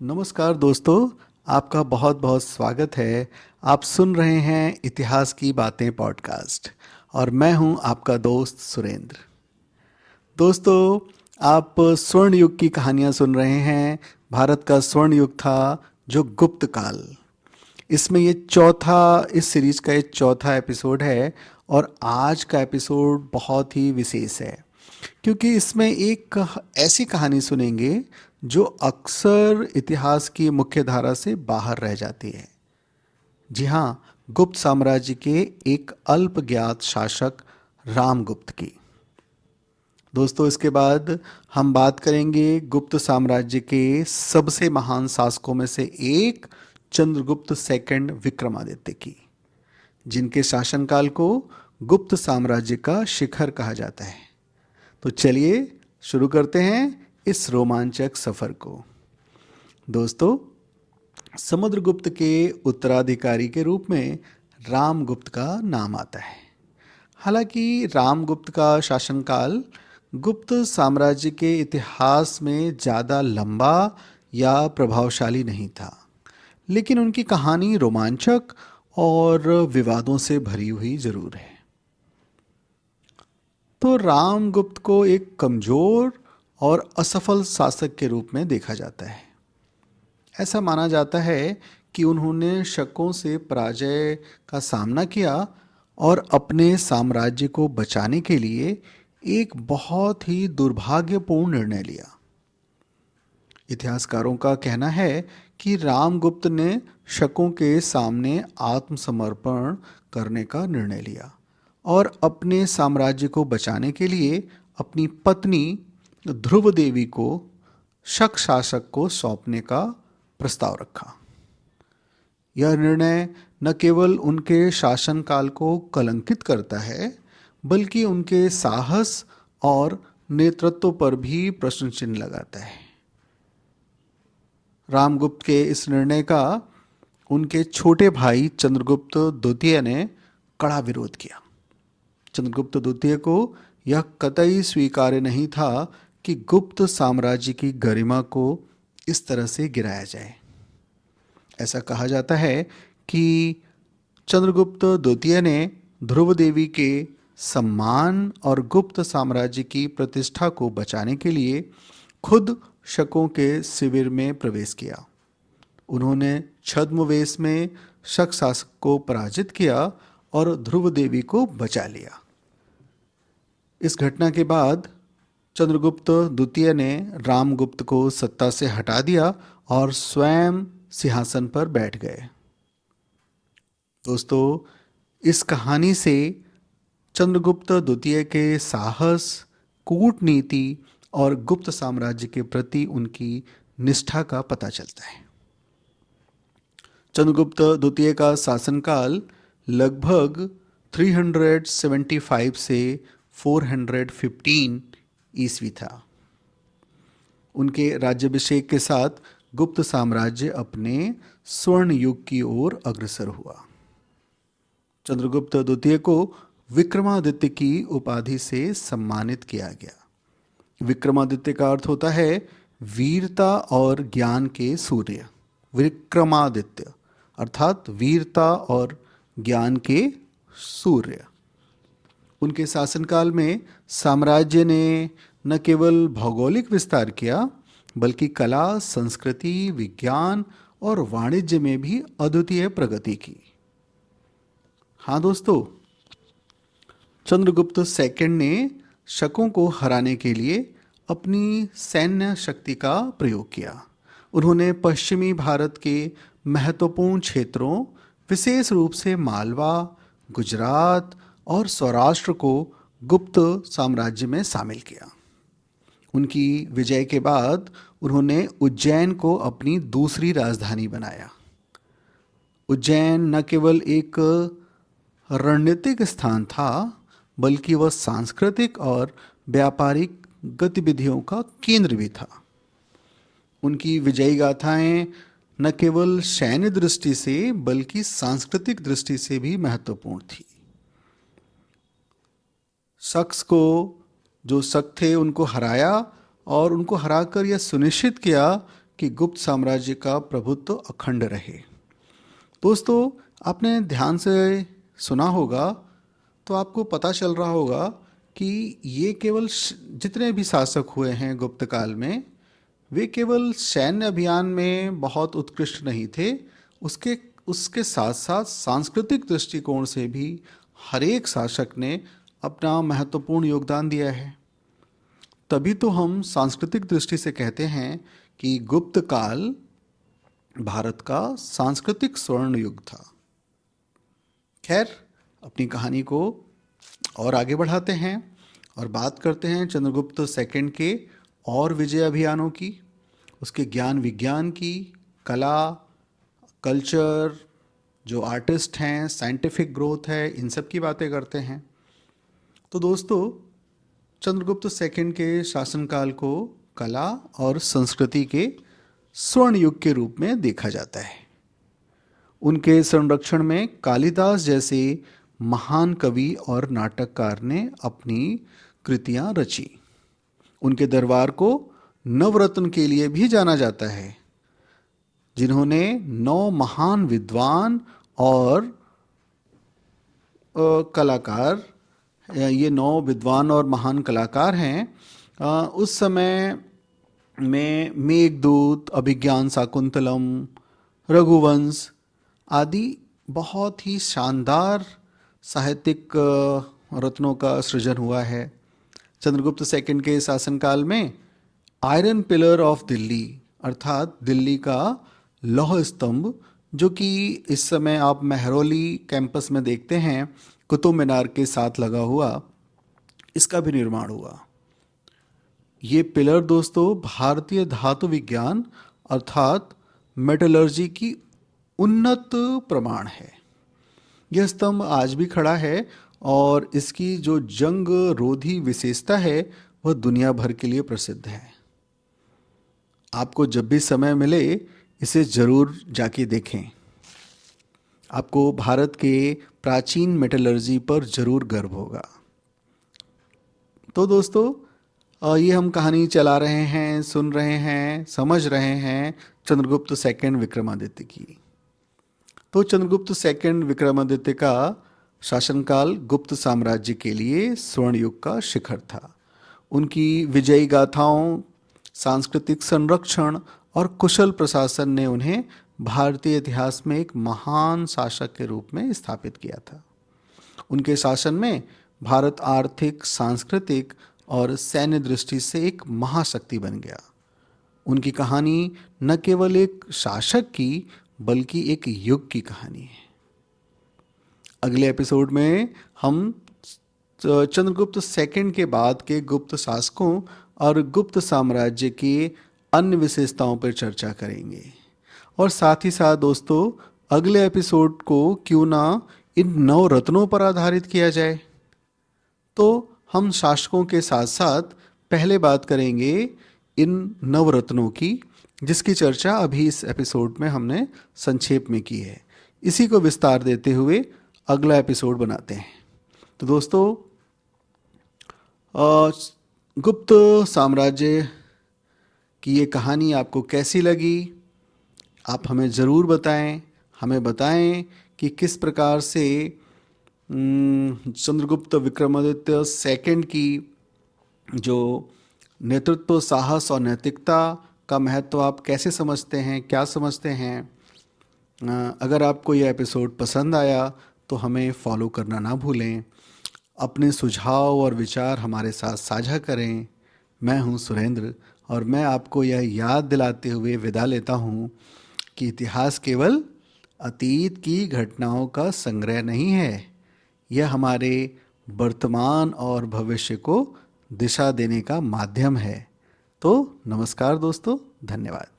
नमस्कार दोस्तों, आपका बहुत बहुत स्वागत है। आप सुन रहे हैं इतिहास की बातें पॉडकास्ट और मैं हूं आपका दोस्त सुरेंद्र। दोस्तों, आप स्वर्ण युग की कहानियां सुन रहे हैं। भारत का स्वर्ण युग था जो गुप्त काल। इसमें इस सीरीज का ये चौथा एपिसोड है और आज का एपिसोड बहुत ही विशेष है क्योंकि इसमें एक ऐसी कहानी सुनेंगे जो अक्सर इतिहास की मुख्य धारा से बाहर रह जाती है। जी हाँ, गुप्त साम्राज्य के एक अल्प ज्ञात शासक रामगुप्त की। दोस्तों, इसके बाद हम बात करेंगे गुप्त साम्राज्य के सबसे महान शासकों में से एक चंद्रगुप्त सेकंड विक्रमादित्य की, जिनके शासनकाल को गुप्त साम्राज्य का शिखर कहा जाता है। तो चलिए शुरू करते हैं इस रोमांचक सफर को। दोस्तों, समुद्रगुप्त के उत्तराधिकारी के रूप में रामगुप्त का नाम आता है। हालांकि रामगुप्त का शासनकाल गुप्त साम्राज्य के इतिहास में ज़्यादा लंबा या प्रभावशाली नहीं था, लेकिन उनकी कहानी रोमांचक और विवादों से भरी हुई जरूर है। तो रामगुप्त को एक कमजोर और असफल शासक के रूप में देखा जाता है। ऐसा माना जाता है कि उन्होंने शकों से पराजय का सामना किया और अपने साम्राज्य को बचाने के लिए एक बहुत ही दुर्भाग्यपूर्ण निर्णय लिया। इतिहासकारों का कहना है कि रामगुप्त ने शकों के सामने आत्मसमर्पण करने का निर्णय लिया और अपने साम्राज्य को बचाने के लिए अपनी पत्नी ध्रुव देवी को शक शासक को सौंपने का प्रस्ताव रखा। यह निर्णय न केवल उनके शासनकाल को कलंकित करता है, बल्कि उनके साहस और नेतृत्व पर भी प्रश्न चिन्ह लगाता है। रामगुप्त के इस निर्णय का उनके छोटे भाई चंद्रगुप्त द्वितीय ने कड़ा विरोध किया। चंद्रगुप्त द्वितीय को यह कतई स्वीकार्य नहीं था कि गुप्त साम्राज्य की गरिमा को इस तरह से गिराया जाए। ऐसा कहा जाता है कि चंद्रगुप्त द्वितीय ने ध्रुव देवी के सम्मान और गुप्त साम्राज्य की प्रतिष्ठा को बचाने के लिए खुद शकों के शिविर में प्रवेश किया। उन्होंने छद्मवेश में शक शासक को पराजित किया और ध्रुव देवी को बचा लिया। इस घटना के बाद चंद्रगुप्त द्वितीय ने रामगुप्त को सत्ता से हटा दिया और स्वयं सिंहासन पर बैठ गए। दोस्तों, इस कहानी से चंद्रगुप्त द्वितीय के साहस, कूटनीति और गुप्त साम्राज्य के प्रति उनकी निष्ठा का पता चलता है। चंद्रगुप्त द्वितीय का शासनकाल लगभग 375 से 415 ईस्वी था। उनके राज्याभिषेक के साथ गुप्त साम्राज्य अपने स्वर्ण युग की ओर अग्रसर हुआ। चंद्रगुप्त द्वितीय को विक्रमादित्य की उपाधि से सम्मानित किया गया। विक्रमादित्य का अर्थ होता है वीरता और ज्ञान के सूर्य। विक्रमादित्य अर्थात वीरता और ज्ञान के सूर्य। उनके शासनकाल में साम्राज्य ने न केवल भौगोलिक विस्तार किया, बल्कि कला, संस्कृति, विज्ञान और वाणिज्य में भी अद्वितीय प्रगति की। हाँ दोस्तों, चंद्रगुप्त सेकंड ने शकों को हराने के लिए अपनी सैन्य शक्ति का प्रयोग किया। उन्होंने पश्चिमी भारत के महत्वपूर्ण क्षेत्रों, विशेष रूप से मालवा, गुजरात और सौराष्ट्र को गुप्त साम्राज्य में शामिल किया। उनकी विजय के बाद उन्होंने उज्जैन को अपनी दूसरी राजधानी बनाया। उज्जैन न केवल एक रणनीतिक स्थान था, बल्कि वह सांस्कृतिक और व्यापारिक गतिविधियों का केंद्र भी था। उनकी विजयी गाथाएं न केवल सैन्य दृष्टि से बल्कि सांस्कृतिक दृष्टि से भी महत्वपूर्ण थी। शख्स को जो शक थे उनको हराया और उनको हराकर यह सुनिश्चित किया कि गुप्त साम्राज्य का प्रभुत्व अखंड रहे। दोस्तों, आपने ध्यान से सुना होगा तो आपको पता चल रहा होगा कि ये केवल जितने भी शासक हुए हैं गुप्त काल में, वे केवल सैन्य अभियान में बहुत उत्कृष्ट नहीं थे, उसके उसके साथ साथ सांस्कृतिक दृष्टिकोण से भी हर एक शासक ने अपना महत्वपूर्ण योगदान दिया है। तभी तो हम सांस्कृतिक दृष्टि से कहते हैं कि गुप्त काल भारत का सांस्कृतिक स्वर्ण युग था। खैर, अपनी कहानी को और आगे बढ़ाते हैं और बात करते हैं चंद्रगुप्त सेकंड के और विजय अभियानों की, उसके ज्ञान विज्ञान की, कला, कल्चर, जो आर्टिस्ट हैं, साइंटिफिक ग्रोथ है, इन सब की बातें करते हैं। तो दोस्तों, चंद्रगुप्त सेकंड के शासनकाल को कला और संस्कृति के स्वर्ण युग के रूप में देखा जाता है। उनके संरक्षण में कालिदास जैसे महान कवि और नाटककार ने अपनी कृतियां रची। उनके दरबार को नवरत्न के लिए भी जाना जाता है, जिन्होंने 9 महान विद्वान और कलाकार, ये 9 विद्वान और महान कलाकार हैं। उस समय में मेघदूत, अभिज्ञान शाकुंतलम, रघुवंश आदि बहुत ही शानदार साहित्यिक रत्नों का सृजन हुआ है। चंद्रगुप्त सेकंड के शासनकाल में आयरन पिलर ऑफ दिल्ली अर्थात दिल्ली का लौह स्तंभ, जो कि इस समय आप मेहरौली कैंपस में देखते हैं कुतुब मीनार के साथ लगा हुआ, इसका भी निर्माण हुआ। ये पिलर दोस्तों भारतीय धातु विज्ञान अर्थात मेटलर्जी की उन्नत प्रमाण है। यह स्तंभ आज भी खड़ा है और इसकी जो जंग रोधी विशेषता है वह दुनिया भर के लिए प्रसिद्ध है। आपको जब भी समय मिले इसे जरूर जाके देखें। आपको भारत के प्राचीन मेटलर्जी पर जरूर गर्व होगा। तो दोस्तों, ये हम कहानी चला रहे हैं, सुन रहे हैं, समझ रहे हैं चंद्रगुप्त सेकंड विक्रमादित्य की। तो चंद्रगुप्त सेकंड विक्रमादित्य का शासनकाल गुप्त साम्राज्य के लिए स्वर्ण युग का शिखर था। उनकी विजयी गाथाओं, सांस्कृतिक संरक्षण और कुशल प्रशासन ने उन्हें भारतीय इतिहास में एक महान शासक के रूप में स्थापित किया था। उनके शासन में भारत आर्थिक, सांस्कृतिक और सैन्य दृष्टि से एक महाशक्ति बन गया। उनकी कहानी न केवल एक शासक की बल्कि एक युग की कहानी है। अगले एपिसोड में हम चंद्रगुप्त सेकंड के बाद के गुप्त शासकों और गुप्त साम्राज्य के अन्य विशेषताओं पर चर्चा करेंगे। और साथ ही साथ दोस्तों, अगले एपिसोड को क्यों ना इन 9 रत्नों पर आधारित किया जाए। तो हम शासकों के साथ साथ पहले बात करेंगे इन 9 रत्नों की, जिसकी चर्चा अभी इस एपिसोड में हमने संक्षेप में की है। इसी को विस्तार देते हुए अगला एपिसोड बनाते हैं। तो दोस्तों, गुप्त साम्राज्य की ये कहानी आपको कैसी लगी, आप हमें ज़रूर बताएं। हमें बताएं कि किस प्रकार से चंद्रगुप्त विक्रमादित्य सेकंड की जो नेतृत्व, साहस और नैतिकता का महत्व आप कैसे समझते हैं, क्या समझते हैं। अगर आपको यह एपिसोड पसंद आया तो हमें फॉलो करना ना भूलें। अपने सुझाव और विचार हमारे साथ साझा करें। मैं हूं सुरेंद्र और मैं आपको यह याद दिलाते हुए विदा लेता हूं कि इतिहास केवल अतीत की घटनाओं का संग्रह नहीं है, यह हमारे वर्तमान और भविष्य को दिशा देने का माध्यम है। तो नमस्कार दोस्तों, धन्यवाद।